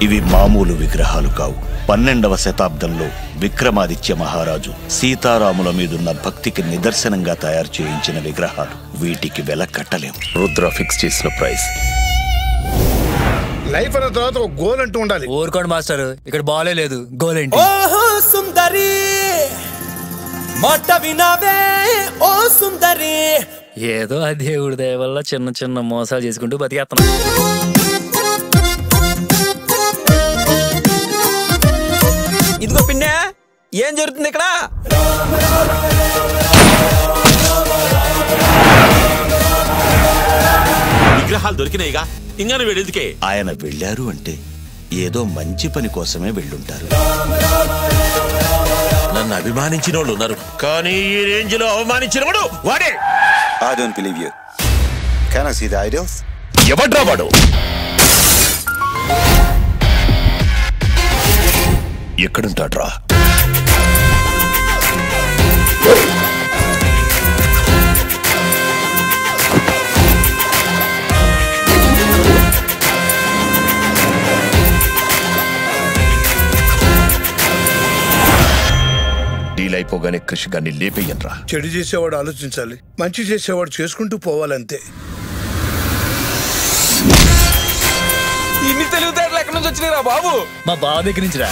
ఇవి మామూలు విగ్రహాలు కావు. 12వ శతాబ్దంలో విక్రమాదిత్య మహారాజు సీతారాముల మీదున్న భక్తికి నిదర్శనంగా తయారు చేయించిన విగ్రహాలు. వీటికి వెల కట్టలేం. రుద్ర ఫిక్స్ చేసిన ప్రైస్. లైఫ్ అన్న తర్వాత ఒక గోల్ అంటూ ఉండాలి. ఊరుకోండి మాస్టర్, ఇక్కడ బాలే లేదు, గోల్ ఏంటి? ఓహో సుందరి మాట వినవే ఓ సుందరి. ఏదో ఆ దేవుడి దయ వల్ల చిన్న చిన్న మోసాలు చేసుకుంటూ బతికేస్తున్నాం. ఇదిగో పిన్నే, ఏం జరుగుతుంది ఇక్కడ? విగ్రహాలు దొరికినాయిగా, ఇంకా వెళ్ళేందుకే. ఆయన వెళ్ళారు అంటే ఏదో మంచి పని కోసమే వెళ్ళుంటారు. నన్ను అభిమానించిన వాళ్ళు ఉన్నారు, కానీ ఈ రేంజ్ లో అవమానించిన వాడే. I don't believe you. Can I see the idols? ఎవడ్రా వాడు? ఎక్కడుంటాడ్రా? డీల్ అయిపోగానే కృషిగాన్ని లేపేయన్రా. చెడు చేసేవాడు ఆలోచించాలి, మంచి చేసేవాడు చేసుకుంటూ పోవాలంతే. ఇన్ని తెలివితేటలు ఎక్కడి నుంచి వచ్చినాయిరా బాబు? మా బావ దగ్గర నుంచి రా.